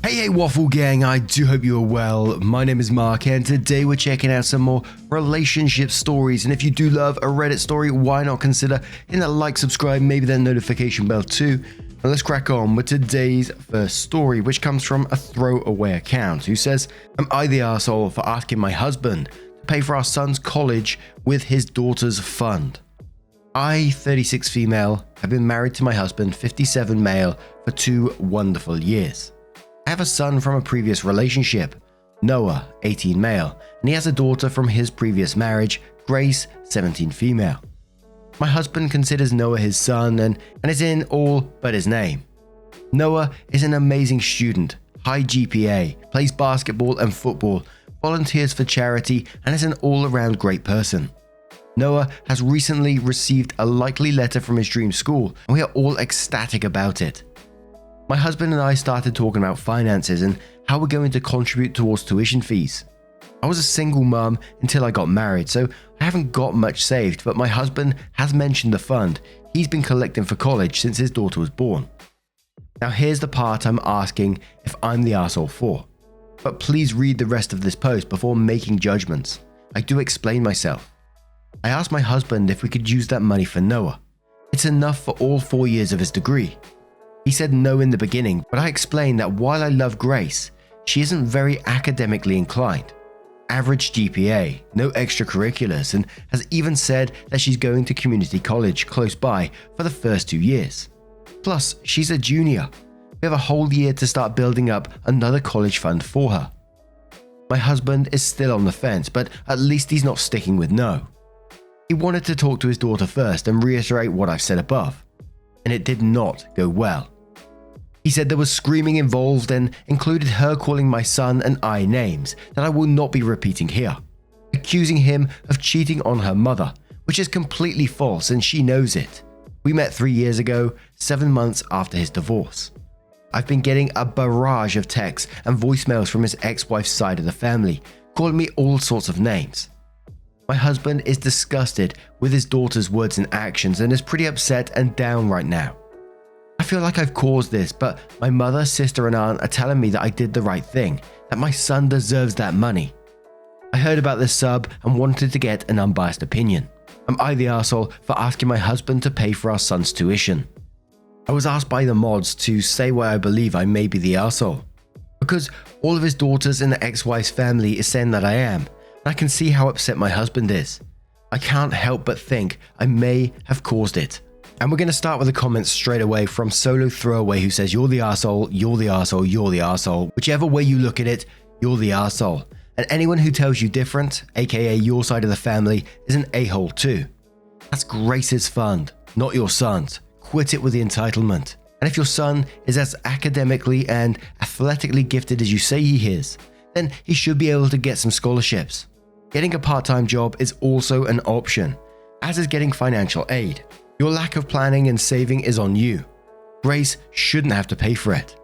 Hey Waffle Gang, I do hope you are well. My name is Mark and today we're checking out some more relationship stories, and if you do love a Reddit story, why not consider hitting that like, subscribe, maybe that notification bell too. And let's crack on with today's first story, which comes from a throwaway account who says, "Am I the arsehole for asking my husband to pay for our son's college with his daughter's fund? I, 36 female, have been married to my husband, 57 male, for 2 wonderful years. I have a son from a previous relationship, Noah, 18 male, and he has a daughter from his previous marriage, Grace, 17 female. My husband considers Noah his son and is in all but his name. Noah is an amazing student, high GPA, plays basketball and football, volunteers for charity, and is an all-around great person. Noah has recently received a likely letter from his dream school, and we are all ecstatic about it. My husband and I started talking about finances and how we're going to contribute towards tuition fees. I was a single mum until I got married, so I haven't got much saved, but my husband has mentioned the fund he's been collecting for college since his daughter was born. Now here's the part I'm asking if I'm the arsehole for. But please read the rest of this post before making judgments. I do explain myself. I asked my husband if we could use that money for Noah. It's enough for all 4 years of his degree. He said no in the beginning, but I explained that while I love Grace, she isn't very academically inclined. Average GPA, no extracurriculars, and has even said that she's going to community college close by for the first 2 years. Plus, she's a junior. We have a whole year to start building up another college fund for her. My husband is still on the fence, but at least he's not sticking with no. He wanted to talk to his daughter first and reiterate what I've said above, and it did not go well. He said there was screaming involved and included her calling my son and I names that I will not be repeating here, accusing him of cheating on her mother, which is completely false and she knows it. We met 3 years ago, 7 months after his divorce. I've been getting a barrage of texts and voicemails from his ex-wife's side of the family, calling me all sorts of names. My husband is disgusted with his daughter's words and actions and is pretty upset and down right now. I feel like I've caused this, but my mother, sister and aunt are telling me that I did the right thing, that my son deserves that money. I heard about this sub and wanted to get an unbiased opinion. Am I the arsehole for asking my husband to pay for our son's tuition? I was asked by the mods to say why I believe I may be the arsehole. Because all of his daughters in the ex-wife's family is saying that I am, and I can see how upset my husband is. I can't help but think I may have caused it. And we're going to start with the comments straight away from Solo Throwaway, who says, "You're the arsehole, you're the arsehole, you're the arsehole. Whichever way you look at it, you're the arsehole. And anyone who tells you different, aka your side of the family, is an a-hole too. That's Grace's fund, not your son's. Quit it with the entitlement. And if your son is as academically and athletically gifted as you say he is, then he should be able to get some scholarships. Getting a part-time job is also an option, as is getting financial aid. Your lack of planning and saving is on you. Grace shouldn't have to pay for it.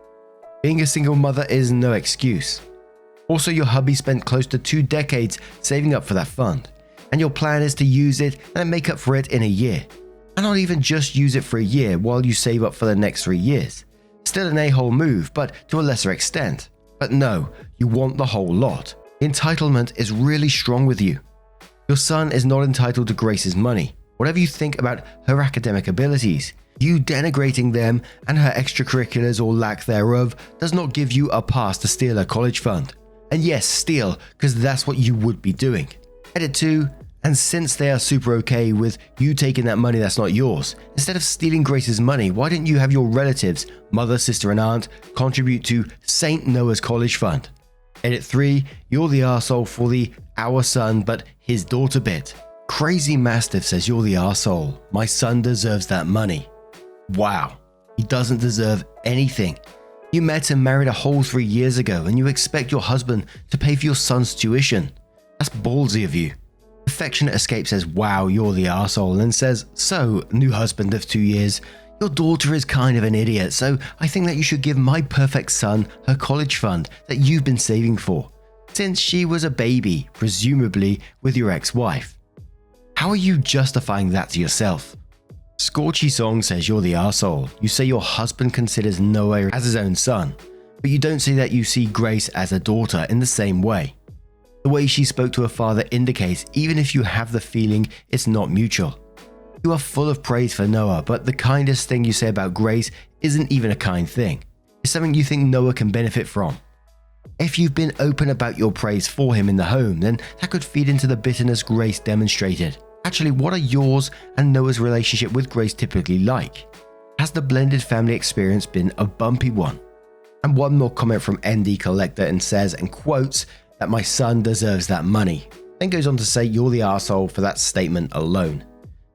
Being a single mother is no excuse. Also, your hubby spent close to 2 decades saving up for that fund, and your plan is to use it and make up for it in a year. And not even just use it for a year while you save up for the next 3 years. Still an a-hole move, but to a lesser extent. But no, you want the whole lot. Entitlement is really strong with you. Your son is not entitled to Grace's money. Whatever you think about her academic abilities, you denigrating them and her extracurriculars or lack thereof does not give you a pass to steal her college fund. And yes, steal, because that's what you would be doing. Edit 2, and since they are super okay with you taking that money that's not yours, instead of stealing Grace's money, why didn't you have your relatives, mother, sister and aunt, contribute to Saint Noah's college fund? Edit 3, you're the arsehole for the our son but his daughter bit. Crazy Mastiff says you're the arsehole. My son deserves that money. Wow, he doesn't deserve anything. You met and married a whole 3 years ago and you expect your husband to pay for your son's tuition. That's ballsy of you. Affectionate Escape says, wow, you're the arsehole, and says, so, new husband of 2 years, your daughter is kind of an idiot, so I think that you should give my perfect son her college fund that you've been saving for, since she was a baby, presumably with your ex-wife. How are you justifying that to yourself? Scorchy Song says you're the arsehole. You say your husband considers Noah as his own son, But you don't say that you see Grace as a daughter in the same way. The way she spoke to her father indicates even if you have the feeling, it's not mutual. You are full of praise for Noah, but the kindest thing you say about Grace isn't even a kind thing. It's something you think Noah can benefit from. If you've been open about your praise for him in the home, then that could feed into the bitterness Grace demonstrated. Actually, what are yours and Noah's relationship with Grace typically like? Has the blended family experience been a bumpy one? And one more comment from ND Collector and says, and quotes, that my son deserves that money. Then goes on to say you're the arsehole for that statement alone.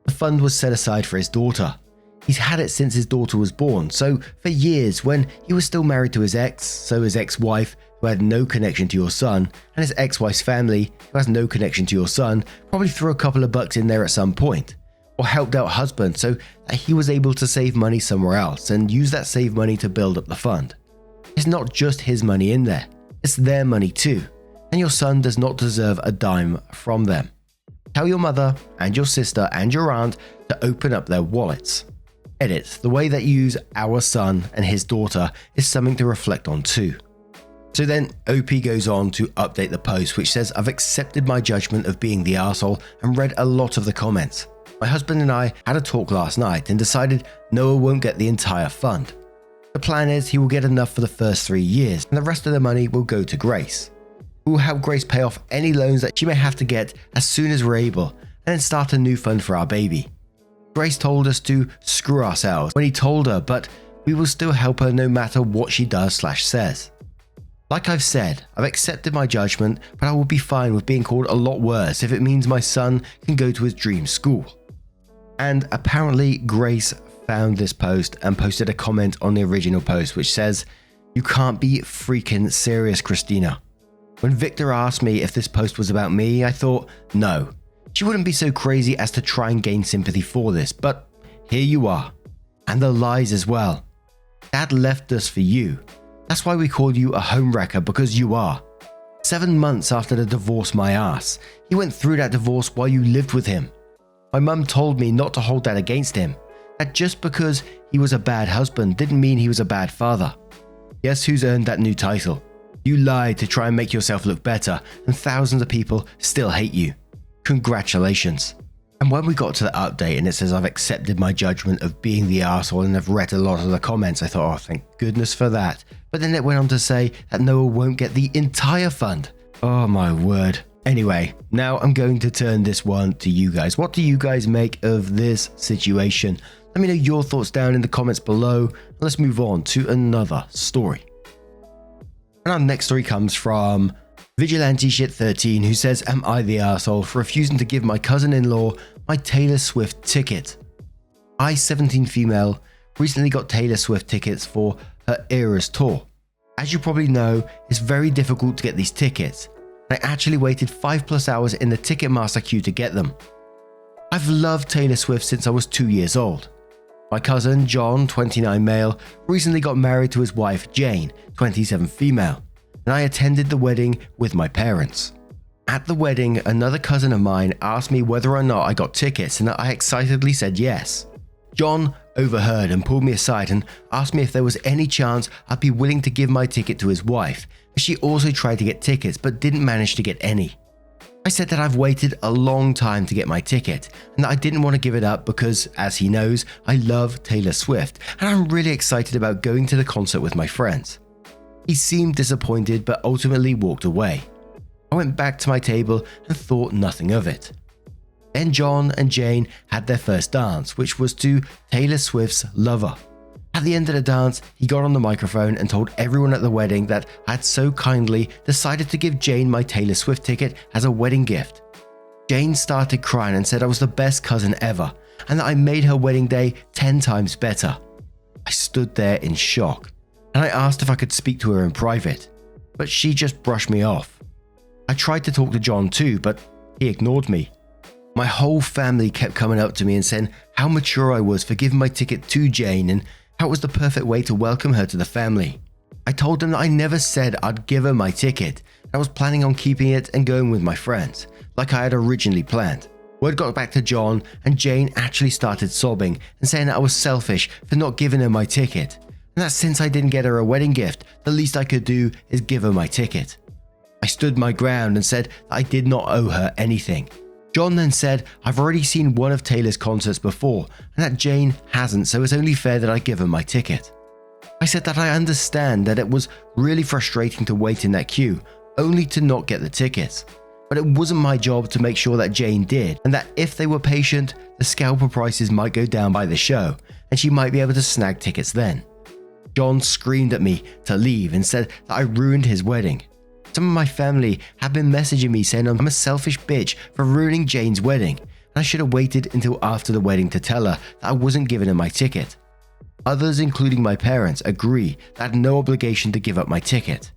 The fund was set aside for his daughter. He's had it since his daughter was born, so for years when he was still married to his ex, so his ex-wife, who had no connection to your son, and his ex-wife's family, who has no connection to your son, probably threw a couple of bucks in there at some point, or helped out husband so that he was able to save money somewhere else and use that saved money to build up the fund. It's not just his money in there, it's their money too, and your son does not deserve a dime from them. Tell your mother and your sister and your aunt to open up their wallets. Edit, the way that you use our son and his daughter is something to reflect on too. So then OP goes on to update the post, which says, I've accepted my judgment of being the arsehole and read a lot of the comments. My husband and I had a talk last night and decided Noah won't get the entire fund. The plan is he will get enough for the first 3 years and the rest of the money will go to Grace. We will help Grace pay off any loans that she may have to get as soon as we're able and then start a new fund for our baby. Grace told us to screw ourselves when he told her, but we will still help her no matter what she does/says. Like I've said, I've accepted my judgment, but I will be fine with being called a lot worse if it means my son can go to his dream school. And apparently Grace found this post and posted a comment on the original post which says, you can't be freaking serious, Christina. When Victor asked me if this post was about me, I thought, no. She wouldn't be so crazy as to try and gain sympathy for this, but here you are. And the lies as well. Dad left us for you. That's why we call you a homewrecker, because you are. 7 months after the divorce, my ass. He went through that divorce while you lived with him. My mum told me not to hold that against him. That just because he was a bad husband didn't mean he was a bad father. Guess who's earned that new title? You lied to try and make yourself look better, and thousands of people still hate you. Congratulations. And when we got to the update and it says I've accepted my judgment of being the arsehole and I've read a lot of the comments, I thought, oh, thank goodness for that. But then it went on to say that Noah won't get the entire fund. Oh my word. Anyway, now I'm going to turn this one to you guys. What do you guys make of this situation? Let me know your thoughts down in the comments below. Let's move on to another story. And our next story comes from Vigilante Shit 13, who says, am I the arsehole for refusing to give my cousin-in-law my Taylor Swift ticket? I, 17 female, recently got Taylor Swift tickets for her Eras tour. As you probably know, it's very difficult to get these tickets. I actually waited 5+ hours in the Ticketmaster queue to get them. I've loved Taylor Swift since I was 2 years old. My cousin, John, 29 male, recently got married to his wife, Jane, 27 female. And I attended the wedding with my parents. At the wedding, another cousin of mine asked me whether or not I got tickets and I excitedly said yes. John overheard and pulled me aside and asked me if there was any chance I'd be willing to give my ticket to his wife, as she also tried to get tickets but didn't manage to get any. I said that I've waited a long time to get my ticket and that I didn't want to give it up because, as he knows, I love Taylor Swift and I'm really excited about going to the concert with my friends. He seemed disappointed but ultimately walked away. I went back to my table and thought nothing of it. Then John and Jane had their first dance, which was to Taylor Swift's Lover. At the end of the dance, he got on the microphone and told everyone at the wedding that I had so kindly decided to give Jane my Taylor Swift ticket as a wedding gift. Jane started crying and said I was the best cousin ever and that I made her wedding day 10 times better. I stood there in shock. And I asked if I could speak to her in private, but she just brushed me off. I tried to talk to John too, but he ignored me. My whole family kept coming up to me and saying how mature I was for giving my ticket to Jane and how it was the perfect way to welcome her to the family. I told them that I never said I'd give her my ticket, and I was planning on keeping it and going with my friends, like I had originally planned. Word got back to John and Jane actually started sobbing and saying that I was selfish for not giving her my ticket. and that since I didn't get her a wedding gift, the least I could do is give her my ticket. I stood my ground and said that I did not owe her anything. John then said I've already seen one of Taylor's concerts before and that Jane hasn't, so it's only fair that I give her my ticket. I said that I understand that it was really frustrating to wait in that queue only to not get the tickets, but it wasn't my job to make sure that Jane did, and that if they were patient, the scalper prices might go down by the show and she might be able to snag tickets then. John screamed at me to leave and said that I ruined his wedding. Some of my family have been messaging me saying I'm a selfish bitch for ruining Jane's wedding, and I should have waited until after the wedding to tell her that I wasn't giving her my ticket. Others, including my parents, agree that I had no obligation to give up my ticket.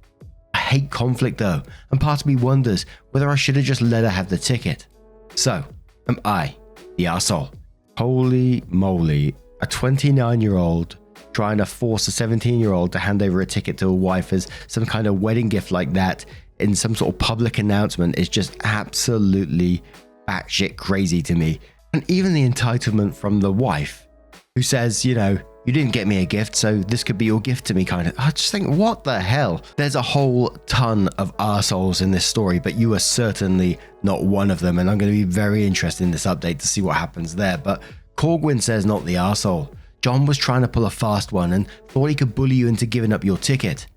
I hate conflict though, and part of me wonders whether I should have just let her have the ticket. So, am I the arsehole? Holy moly, a 29-year-old trying to force a 17-year-old to hand over a ticket to a wife as some kind of wedding gift like that in some sort of public announcement is just absolutely batshit crazy to me. And even the entitlement from the wife who says, you know, you didn't get me a gift, so this could be your gift to me kind of. I just think, what the hell? There's a whole ton of arseholes in this story, but you are certainly not one of them. And I'm going to be very interested in this update to see what happens there. But Corwin says not the arsehole. John was trying to pull a fast one and thought he could bully you into giving up your ticket.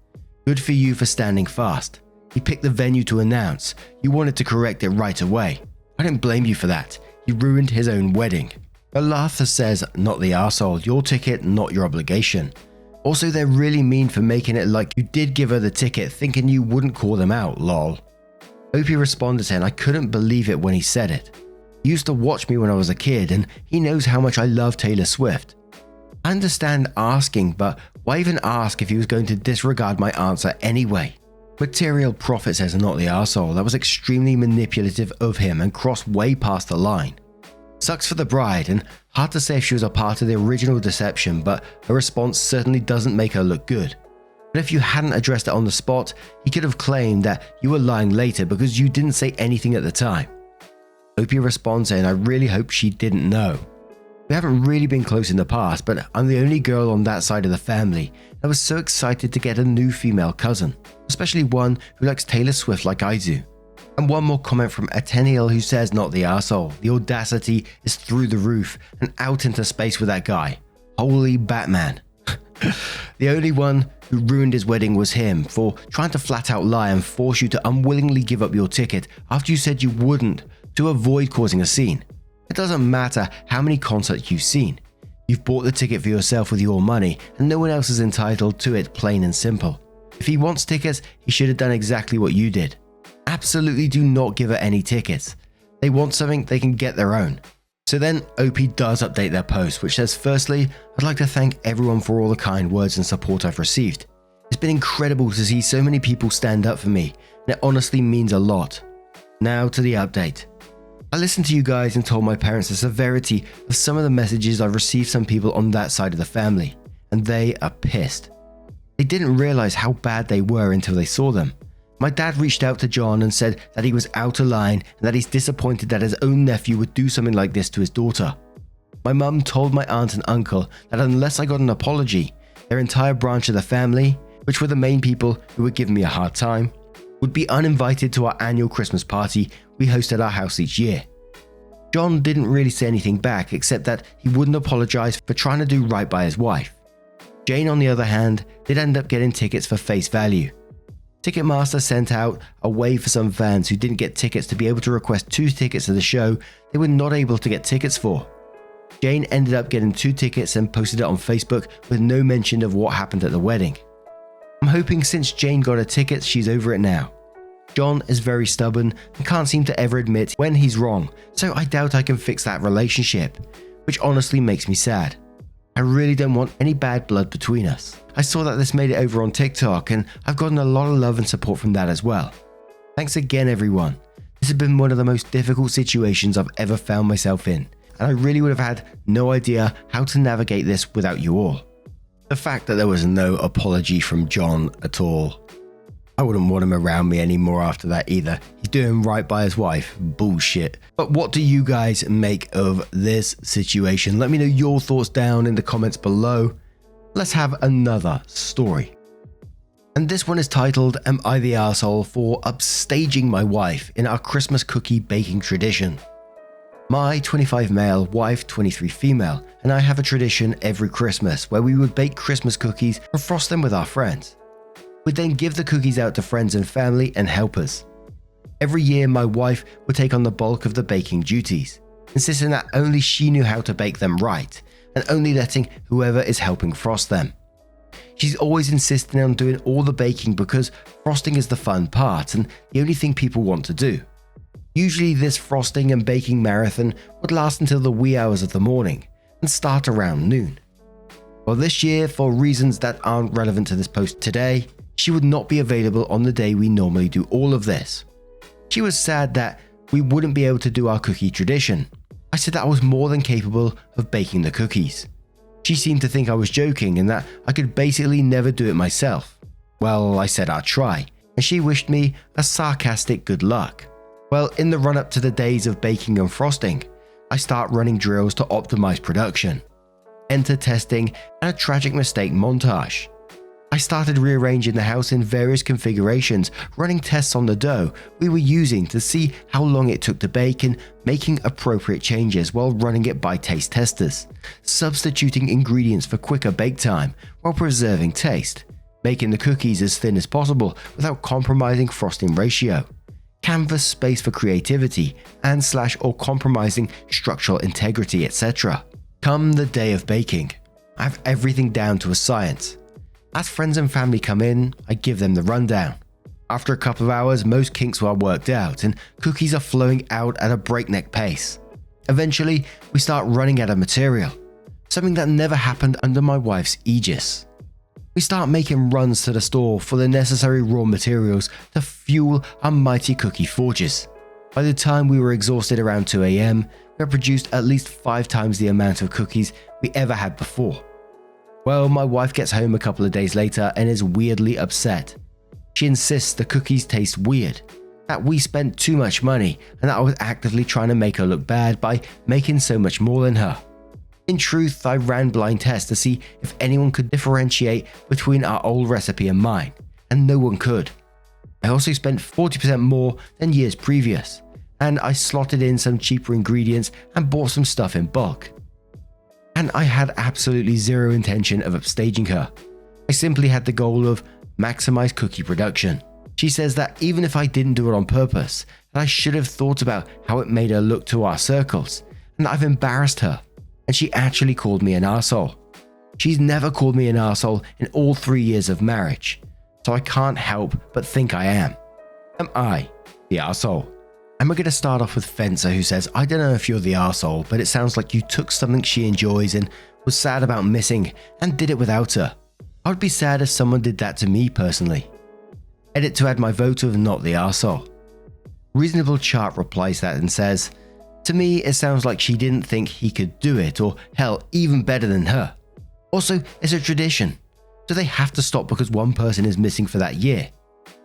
Good for you for standing fast. He picked the venue to announce. You wanted to correct it right away. I don't blame you for that. He ruined his own wedding. Alatha says, not the arsehole, your ticket, not your obligation. Also, they're really mean for making it like you did give her the ticket thinking you wouldn't call them out, lol. Opie responded saying, I couldn't believe it when he said it. He used to watch me when I was a kid and he knows how much I love Taylor Swift. I understand asking, but why even ask if he was going to disregard my answer anyway? Material Profit says, not the arsehole, that was extremely manipulative of him and crossed way past the line. Sucks for the bride, and hard to say if she was a part of the original deception, but her response certainly doesn't make her look good. But if you hadn't addressed it on the spot, he could have claimed that you were lying later because you didn't say anything at the time. Opie responds saying, I really hope she didn't know. We haven't really been close in the past, but I'm the only girl on that side of the family. I was so excited to get a new female cousin, especially one who likes Taylor Swift like I do. And one more comment from Ateniel who says, not the arsehole. The audacity is through the roof and out into space with that guy. Holy Batman. The only one who ruined his wedding was him for trying to flat out lie and force you to unwillingly give up your ticket after you said you wouldn't to avoid causing a scene. It doesn't matter how many concerts you've seen. You've bought the ticket for yourself with your money and no one else is entitled to it, plain and simple. If he wants tickets, he should have done exactly what you did. Absolutely do not give her any tickets. They want something, they can get their own. So then OP does update their post, which says, firstly, I'd like to thank everyone for all the kind words and support I've received. It's been incredible to see so many people stand up for me, and it honestly means a lot. Now to the update. I listened to you guys and told my parents the severity of some of the messages I've received from people on that side of the family, and they are pissed. They didn't realize how bad they were until they saw them. My dad reached out to John and said that he was out of line and that he's disappointed that his own nephew would do something like this to his daughter. My mum told my aunt and uncle that unless I got an apology, their entire branch of the family, which were the main people who would give me a hard time, would be uninvited to our annual Christmas party we host at our house each year. John didn't really say anything back except that he wouldn't apologize for trying to do right by his wife. Jane, on the other hand, did end up getting tickets for face value. Ticketmaster sent out a way for some fans who didn't get tickets to be able to request 2 tickets to the show they were not able to get tickets for. Jane ended up getting 2 tickets and posted it on Facebook with no mention of what happened at the wedding. I'm hoping since Jane got her tickets, she's over it now. John is very stubborn and can't seem to ever admit when he's wrong, so I doubt I can fix that relationship, which honestly makes me sad. I really don't want any bad blood between us. I saw that this made it over on TikTok and I've gotten a lot of love and support from that as well. Thanks again everyone. This has been one of the most difficult situations I've ever found myself in, and I really would have had no idea how to navigate this without you all. The fact that there was no apology from John at all. I wouldn't want him around me anymore after that either. He's doing right by his wife. Bullshit. But what do you guys make of this situation? Let me know your thoughts down in the comments below. let's have another story. And this one is titled, Am I the Arsehole for Upstaging My Wife in Our Christmas Cookie Baking Tradition? My 25 male, wife 23 female, and I have a tradition every Christmas where we would bake Christmas cookies and frost them with our friends. We'd then give the cookies out to friends and family and helpers. Every year my wife would take on the bulk of the baking duties, insisting that only she knew how to bake them right, and only letting whoever is helping frost them. She's always insisting on doing all the baking because frosting is the fun part and the only thing people want to do. Usually this frosting and baking marathon would last until the wee hours of the morning and start around noon. Well, this year, for reasons that aren't relevant to this post today, she would not be available on the day we normally do all of this. She was sad that we wouldn't be able to do our cookie tradition. I said that I was more than capable of baking the cookies. She seemed to think I was joking and that I could basically never do it myself. Well, I said I'd try, and she wished me a sarcastic good luck. Well, in the run-up to the days of baking and frosting, I start running drills to optimize production, enter testing, and a tragic mistake montage. I started rearranging the house in various configurations, running tests on the dough we were using to see how long it took to bake and making appropriate changes while running it by taste testers, substituting ingredients for quicker bake time while preserving taste, making the cookies as thin as possible without compromising frosting ratio, canvas space for creativity and/or compromising structural integrity, etc. Come the day of baking, I have everything down to a science. As friends and family come in, I give them the rundown. After a couple of hours, most kinks are worked out and cookies are flowing out at a breakneck pace. Eventually, we start running out of material, something that never happened under my wife's aegis. We start making runs to the store for the necessary raw materials to fuel our mighty cookie forges. By the time we were exhausted around 2 AM, we had produced at least 5 times the amount of cookies we ever had before. Well, my wife gets home a couple of days later and is weirdly upset. She insists the cookies taste weird, that we spent too much money, and that I was actively trying to make her look bad by making so much more than her. In truth, I ran blind tests to see if anyone could differentiate between our old recipe and mine, and no one could. I also spent 40% more than years previous, and I slotted in some cheaper ingredients and bought some stuff in bulk. And I had absolutely zero intention of upstaging her. I simply had the goal of maximize cookie production. She says that even if I didn't do it on purpose, that I should have thought about how it made her look to our circles, and that I've embarrassed her, and she actually called me an arsehole. She's never called me an arsehole in all 3 years of marriage, so I can't help but think I am. Am I the arsehole? And we're going to start off with Fencer, who says, I don't know if you're the arsehole, but it sounds like you took something she enjoys and was sad about missing and did it without her. I would be sad if someone did that to me personally. Edit to add my vote of not the arsehole. Reasonable Chart replies that and says, to me it sounds like she didn't think he could do it, or hell, even better than her. Also, it's a tradition. Do they have to stop because one person is missing for that year?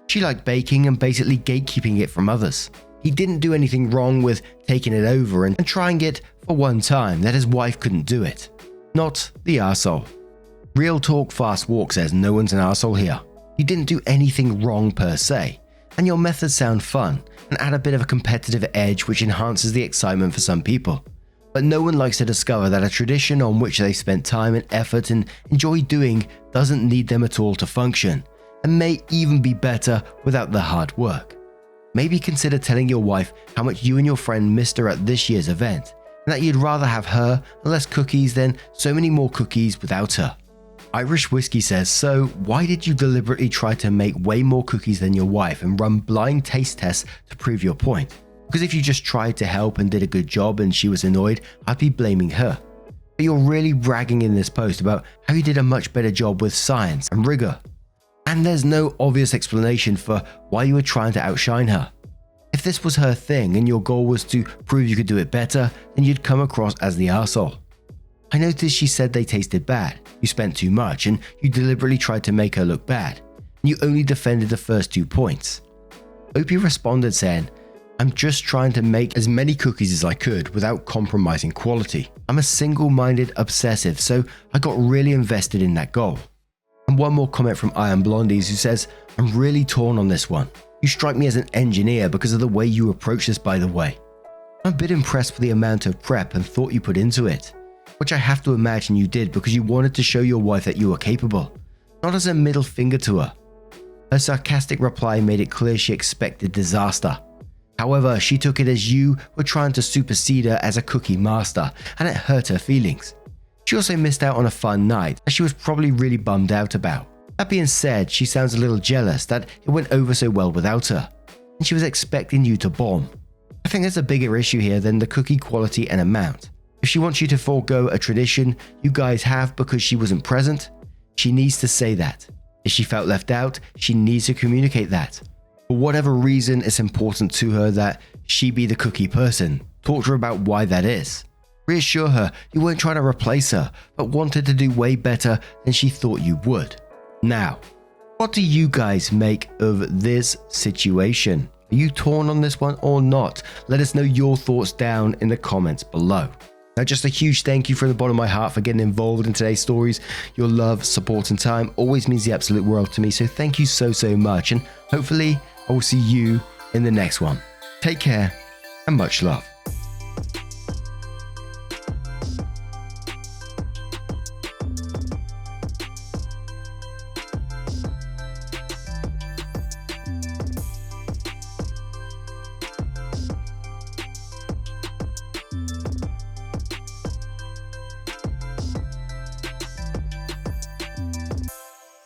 She liked baking and basically gatekeeping it from others. He didn't do anything wrong with taking it over and trying it for one time that his wife couldn't do it. Not the arsehole. Real Talk Fast Walk says no one's an arsehole here. You didn't do anything wrong per se, and your methods sound fun and add a bit of a competitive edge which enhances the excitement for some people. But no one likes to discover that a tradition on which they spent time and effort and enjoy doing doesn't need them at all to function, and may even be better without the hard work. Maybe consider telling your wife how much you and your friend missed her at this year's event, and that you'd rather have her and less cookies than so many more cookies without her. Irish Whiskey says, so why did you deliberately try to make way more cookies than your wife and run blind taste tests to prove your point? Because if you just tried to help and did a good job and she was annoyed, I'd be blaming her. But you're really bragging in this post about how you did a much better job with science and rigor. And there's no obvious explanation for why you were trying to outshine her. If this was her thing and your goal was to prove you could do it better, then you'd come across as the arsehole. I noticed she said they tasted bad, you spent too much, and you deliberately tried to make her look bad, and you only defended the first 2 points. Opie responded saying, I'm just trying to make as many cookies as I could without compromising quality. I'm a single-minded obsessive, so I got really invested in that goal. And one more comment from Iron Blondies who says, I'm really torn on this one. You strike me as an engineer because of the way you approach this, by the way. I'm a bit impressed with the amount of prep and thought you put into it, which I have to imagine you did because you wanted to show your wife that you were capable, not as a middle finger to her. Her sarcastic reply made it clear she expected disaster. However, she took it as you were trying to supersede her as a cookie master, and it hurt her feelings. She also missed out on a fun night that she was probably really bummed out about. That being said, she sounds a little jealous that it went over so well without her, and she was expecting you to bomb. I think there's a bigger issue here than the cookie quality and amount. If she wants you to forego a tradition you guys have because she wasn't present, she needs to say that. If she felt left out, she needs to communicate that. For whatever reason, it's important to her that she be the cookie person. Talk to her about why that is. Reassure her you weren't trying to replace her, but wanted to do way better than she thought you would. Now, what do you guys make of this situation? Are you torn on this one or not? Let us know your thoughts down in the comments below. Now, just a huge thank you from the bottom of my heart for getting involved in today's stories. Your love, support, and time always means the absolute world to me, so thank you so much, and hopefully I will see you in the next one. Take care and much love.